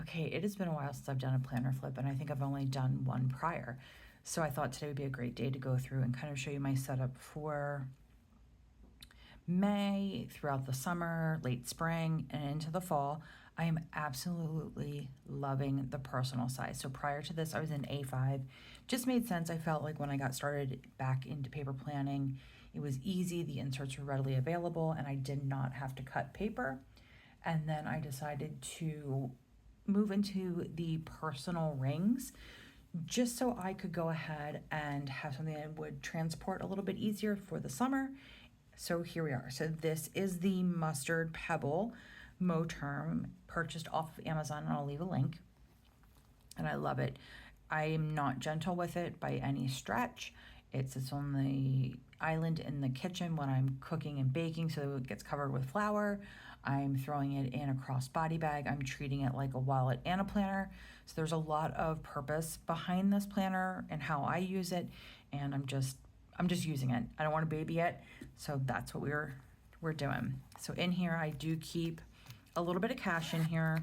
Okay, it has been a while since I've done a planner flip, and I think I've only done one prior. So I thought today would be a great day to go through and kind of show you my setup for May, throughout the summer, late spring, and into the fall. I am absolutely loving the personal size. So prior to this, I was in A5. Just made sense. I felt like when I got started back into paper planning, it was easy. The inserts were readily available, and I did not have to cut paper. And then I decided to move into the personal rings just so I could go ahead and have something that would transport a little bit easier for the summer. So here we are. So this is the Mustard Pebble Moterm, purchased off of Amazon, and I'll leave a link. And I love it. I am not gentle with it by any stretch. It sits on the island in the kitchen when I'm cooking and baking, so it gets covered with flour. I'm throwing it in a crossbody bag. I'm treating it like a wallet and a planner. So there's a lot of purpose behind this planner and how I use it, and I'm just using it. I don't want to baby it, so that's what we're doing. So in here, I do keep a little bit of cash in here.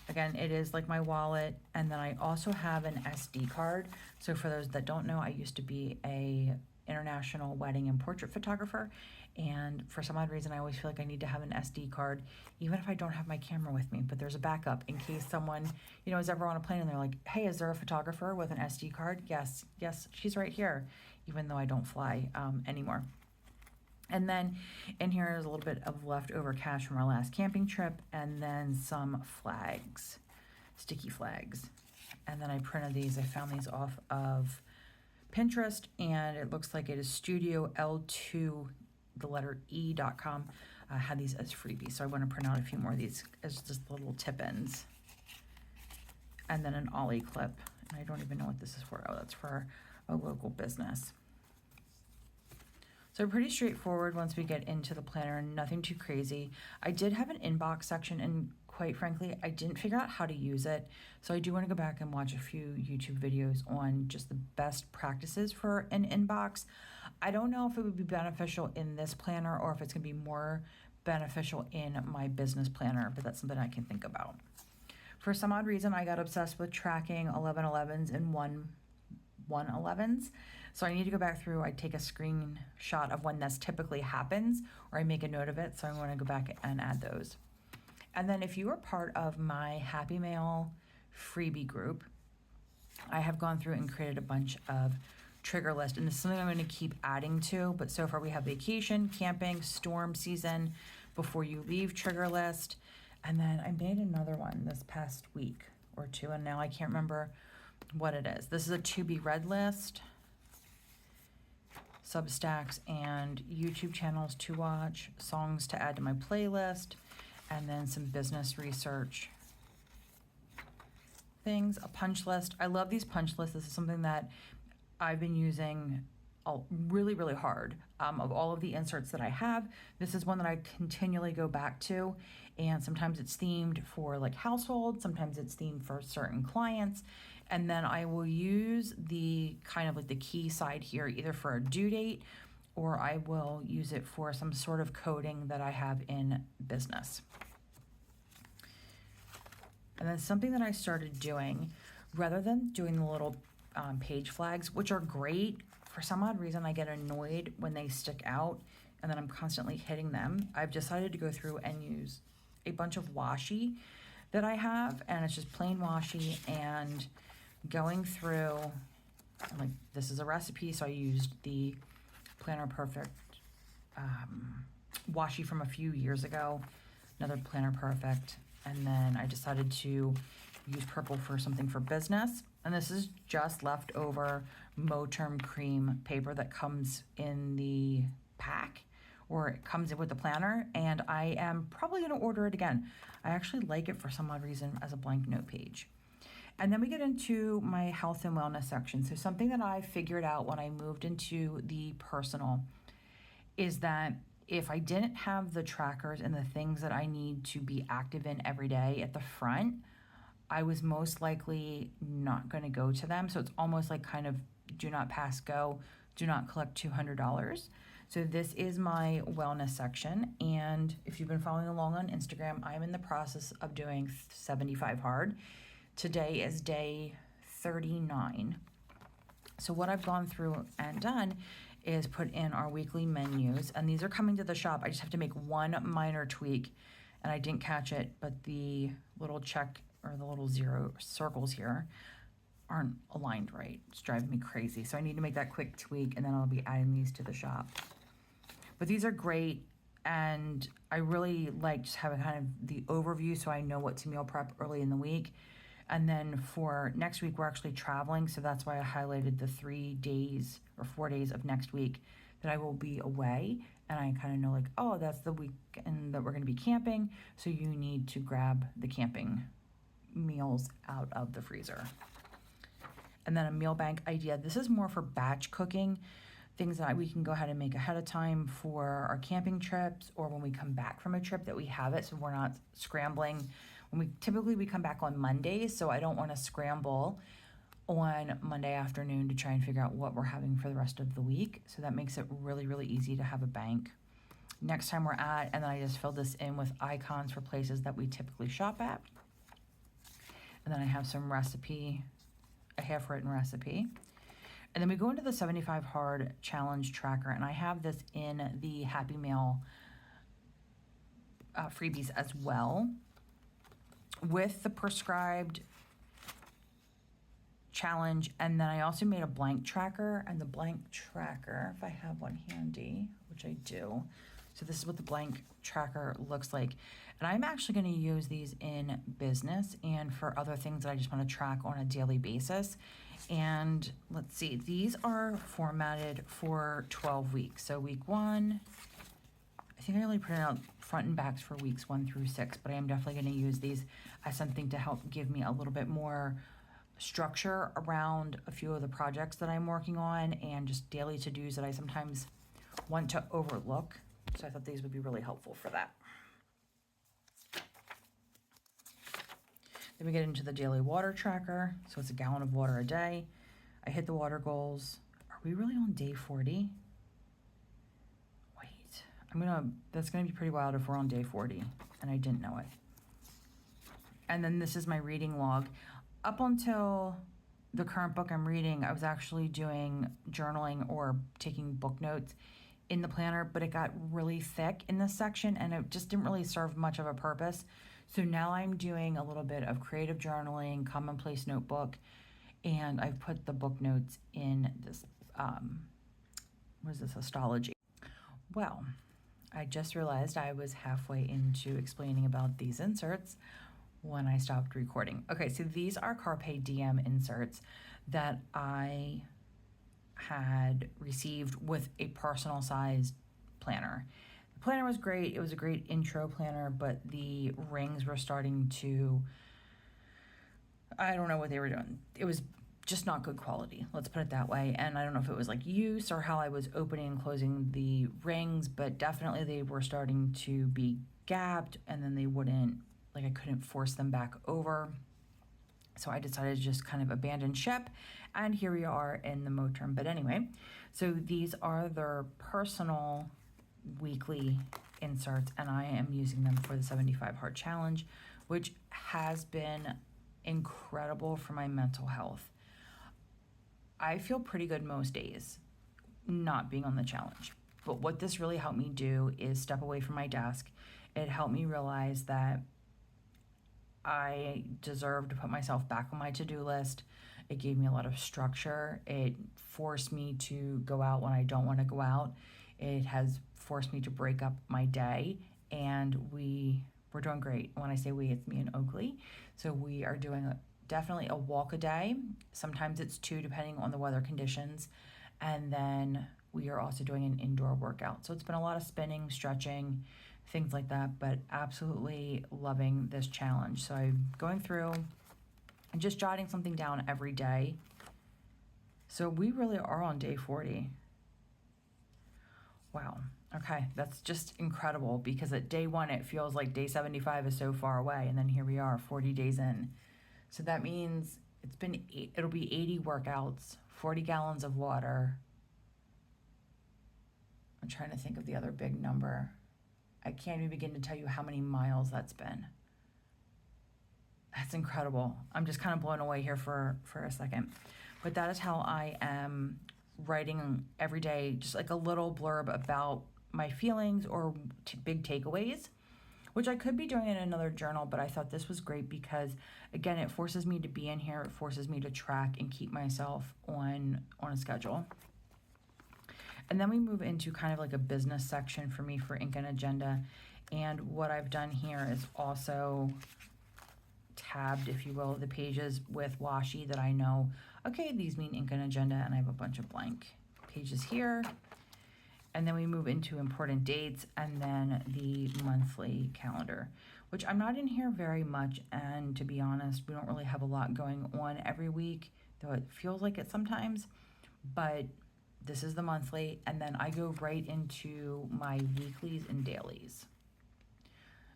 Again, it is like my wallet, and then I also have an SD card. So for those that don't know, I used to be a international wedding and portrait photographer, and for some odd reason, I always feel like I need to have an SD card, even if I don't have my camera with me. But there's a backup in case someone, is ever on a plane and they're like, "Hey, is there a photographer with an SD card?" Yes, she's right here, even though I don't fly anymore. And then in here is a little bit of leftover cash from our last camping trip, and then some flags, sticky flags. And then I printed these. I found these off of Pinterest, and it looks like it is Studio L2, the letter E.com. I had these as freebies, so I want to print out a few more of these as just little tip-ins. And then an ollie clip. And I don't even know what this is for. Oh, that's for a local business. So pretty straightforward once we get into the planner, nothing too crazy. I did have an inbox section, and quite frankly, I didn't figure out how to use it. So I do want to go back and watch a few YouTube videos on just the best practices for an inbox. I don't know if it would be beneficial in this planner or if it's going to be more beneficial in my business planner, but that's something I can think about. For some odd reason, I got obsessed with tracking 1111s and 111s. So I need to go back through. I take a screenshot of when this typically happens, or I make a note of it. So I want to go back and add those. And then if you are part of my Happy Mail freebie group, I have gone through and created a bunch of trigger list, and this is something I'm going to keep adding to. But so far we have vacation, camping, storm season, before you leave trigger list. And then I made another one this past week or two, and now I can't remember what it is. This is a to be read list, Substacks and YouTube channels to watch, songs to add to my playlist, and then some business research things, a punch list. I love these punch lists. This is something that I've been using really, really hard. Of all of the inserts that I have, this is one that I continually go back to, and sometimes it's themed for like household, sometimes it's themed for certain clients, and then I will use the kind of like the key side here either for a due date, or I will use it for some sort of coding that I have in business. And then something that I started doing, rather than doing the little page flags, which are great, for some odd reason I get annoyed when they stick out and then I'm constantly hitting them. I've decided to go through and use a bunch of washi that I have, and it's just plain washi, and going through, like, this is a recipe, so I used the Planner Perfect washi from a few years ago, another Planner Perfect, and then I decided to use purple for something for business. And this is just leftover Moterm cream paper that comes in the pack, or it comes in with the planner, and I am probably going to order it again. I actually like it for some odd reason as a blank note page. And then we get into my health and wellness section. So something that I figured out when I moved into the personal is that if I didn't have the trackers and the things that I need to be active in every day at the front, I was most likely not going to go to them. So it's almost like kind of do not pass go, do not collect $200. So this is my wellness section, and if you've been following along on Instagram, I'm in the process of doing 75 hard. Today is day 39. So what I've gone through and done is put in our weekly menus, and these are coming to the shop. I just have to make one minor tweak, and I didn't catch it, but the little check or the little zero circles here aren't aligned right. It's driving me crazy. So I need to make that quick tweak, and then I'll be adding these to the shop. But these are great, and I really like just having kind of the overview so I know what to meal prep early in the week. And then for next week, we're actually traveling, so that's why I highlighted the 3 days or 4 days of next week that I will be away. And I kind of know, like, oh, that's the weekend that we're going to be camping, so you need to grab the camping meals out of the freezer. And then a meal bank idea. This is more for batch cooking, things that we can go ahead and make ahead of time for our camping trips, or when we come back from a trip that we have it, so we're not scrambling. Typically we come back on Mondays, so I don't want to scramble on Monday afternoon to try and figure out what we're having for the rest of the week. So that makes it really, really easy to have a bank next time we're at. And then I just filled this in with icons for places that we typically shop at. And then I have some recipe, a half-written recipe. And then we go into the 75 hard challenge tracker, and I have this in the Happy Mail freebies as well, with the prescribed challenge. And then I also made a blank tracker, and the blank tracker, if I have one handy, which I do. So this is what the blank tracker looks like. And I'm actually going to use these in business and for other things that I just want to track on a daily basis. And let's see, these are formatted for 12 weeks. So week 1, I think I only printed out front and backs for weeks 1 through 6, but I am definitely going to use these as something to help give me a little bit more structure around a few of the projects that I'm working on, and just daily to-dos that I sometimes want to overlook. So I thought these would be really helpful for that. Then we get into the daily water tracker. So it's a gallon of water a day. I hit the water goals. Are we really on day 40? That's gonna be pretty wild if we're on day 40 and I didn't know it. And then this is my reading log. Up until the current book I'm reading, I was actually doing journaling or taking book notes in the planner, but it got really thick in this section and it just didn't really serve much of a purpose. So now I'm doing a little bit of creative journaling, commonplace notebook, and I've put the book notes in this, what is this, astrology. Well, I just realized I was halfway into explaining about these inserts when I stopped recording. Okay, so these are Carpe Diem inserts that I had received with a personal sized planner. The planner was great. It was a great intro planner, but the rings were starting to, I don't know what they were doing. It was just not good quality, let's put it that way. And I don't know if it was like use or how I was opening and closing the rings, but definitely they were starting to be gapped, and then they wouldn't, like I couldn't force them back over. So I decided to just kind of abandon ship, and here we are in the Moterm. But anyway, so these are their personal weekly inserts, and I am using them for the 75 hard challenge, which has been incredible for my mental health. I feel pretty good most days not being on the challenge. But what this really helped me do is step away from my desk. It helped me realize that I deserve to put myself back on my to-do list. It gave me a lot of structure. It forced me to go out when I don't want to go out. It has forced me to break up my day, and we're doing great. When I say we, it's me and Oakley. So we are doing definitely a walk a day. Sometimes it's 2 depending on the weather conditions. And then we are also doing an indoor workout. So it's been a lot of spinning, stretching, things like that, but absolutely loving this challenge. So I'm going through and just jotting something down every day. So we really are on day 40. Wow. Okay, that's just incredible, because at day 1, it feels like day 75 is so far away. And then here we are 40 days in. So that means it'll be 80 workouts, 40 gallons of water, I'm trying to think of the other big number. I can't even begin to tell you how many miles that's been. That's incredible. I'm just kind of blown away here for a second. But that is how I am writing every day, just like a little blurb about my feelings or big takeaways, which I could be doing in another journal, but I thought this was great because, again, it forces me to be in here. It forces me to track and keep myself on a schedule. And then we move into kind of like a business section for me for Ink and Agenda. And what I've done here is also tabbed, if you will, the pages with washi that I know, okay, these mean Ink and Agenda, and I have a bunch of blank pages here. And then we move into important dates and then the monthly calendar, which I'm not in here very much. And to be honest, we don't really have a lot going on every week, though it feels like it sometimes. But this is the monthly, and then I go right into my weeklies and dailies.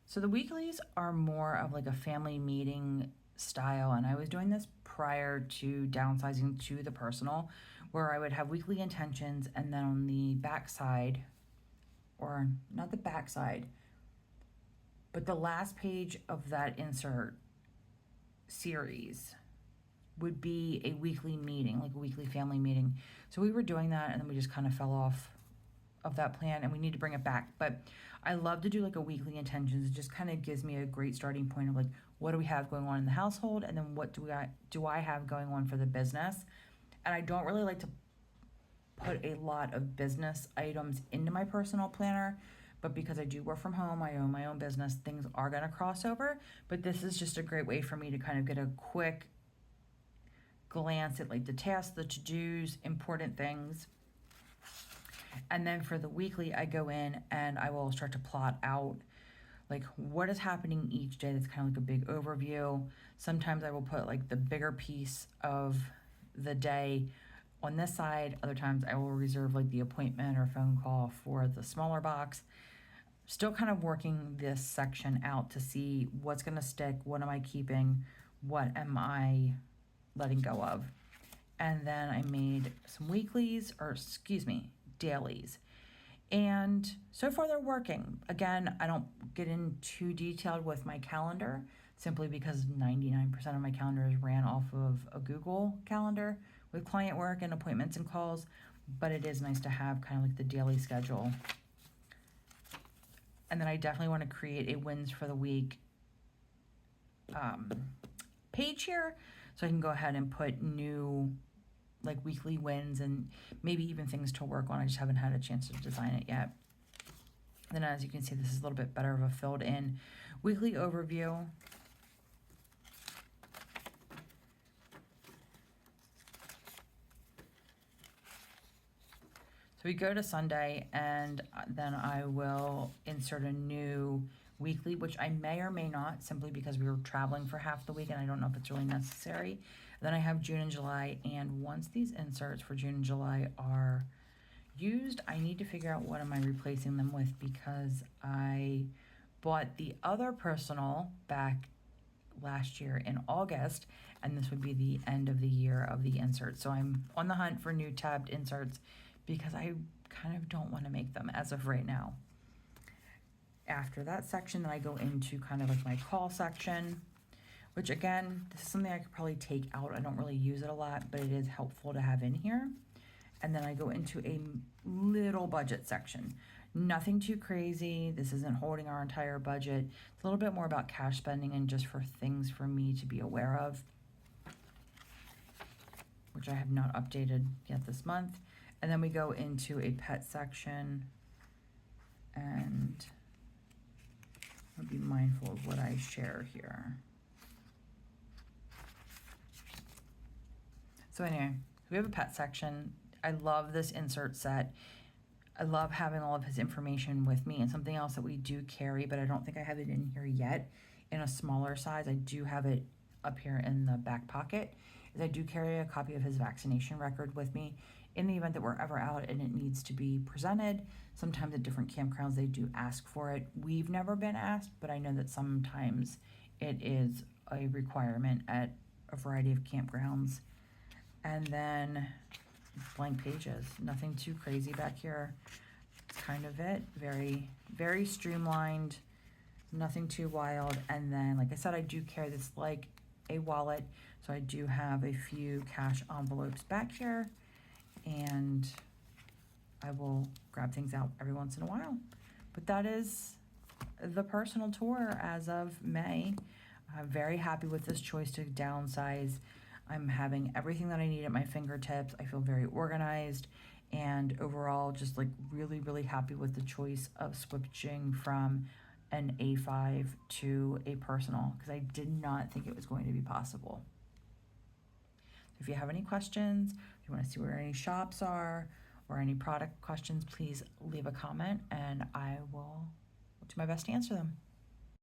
So the weeklies are more of like a family meeting style, and I was doing this prior to downsizing to the personal, where I would have weekly intentions, and then on the back side, or not the back side, but the last page of that insert series would be a weekly meeting, like a weekly family meeting. So we were doing that, and then we just kind of fell off of that plan, and we need to bring it back. But I love to do like a weekly intentions. It just kind of gives me a great starting point of like, what do we have going on in the household, and then what do I have going on for the business. And I don't really like to put a lot of business items into my personal planner, but because I do work from home, I own my own business, things are going to cross over. But this is just a great way for me to kind of get a quick glance at like the tasks, the to-dos, important things. And then for the weekly, I go in and I will start to plot out like what is happening each day. That's kind of like a big overview. Sometimes I will put like the bigger piece of the day on this side. Other times I will reserve like the appointment or phone call for the smaller box. Still kind of working this section out to see what's going to stick, what am I keeping, what am I letting go of. And then I made some weeklies, or excuse me, dailies. And so far they're working. Again, I don't get in too detailed with my calendar simply because 99% of my calendar is ran off of a Google calendar with client work and appointments and calls, but it is nice to have kind of like the daily schedule. And then I definitely want to create a wins for the week page here, so I can go ahead and put new like weekly wins and maybe even things to work on. I just haven't had a chance to design it yet. And then as you can see, this is a little bit better of a filled in weekly overview. So we go to Sunday, and then I will insert a new weekly, which I may or may not, simply because we were traveling for half the week and I don't know if it's really necessary. And then I have June and July, and once these inserts for June and July are used, I need to figure out what am I replacing them with, because I bought the other personal back last year in August, and this would be the end of the year of the inserts. So I'm on the hunt for new tabbed inserts because I kind of don't want to make them as of right now. After that section, then I go into kind of like my call section, which again, this is something I could probably take out. I don't really use it a lot, but it is helpful to have in here. And then I go into a little budget section. Nothing too crazy. This isn't holding our entire budget. It's a little bit more about cash spending and just for things for me to be aware of, which I have not updated yet this month. And then we go into a pet section, and I'll be mindful of what I share here. So anyway, we have a pet section. I love this insert set. I love having all of his information with me. And something else that we do carry, but I don't think I have it in here yet, in a smaller size, I do have it up here in the back pocket, is I do carry a copy of his vaccination record with me in the event that we're ever out and it needs to be presented. Sometimes at different campgrounds they do ask for it. We've never been asked, but I know that sometimes it is a requirement at a variety of campgrounds. And then blank pages, nothing too crazy back here. It's kind of it. Very, very streamlined, nothing too wild. And then, like I said, I do carry this like a wallet. So I do have a few cash envelopes back here, and I will grab things out every once in a while. But that is the personal tour as of May. I'm very happy with this choice to downsize. I'm having everything that I need at my fingertips. I feel very organized, and overall just like really, really happy with the choice of switching from an A5 to a personal, because I did not think it was going to be possible. If you have any questions, if you want to see where any shops are or any product questions, please leave a comment and I will do my best to answer them.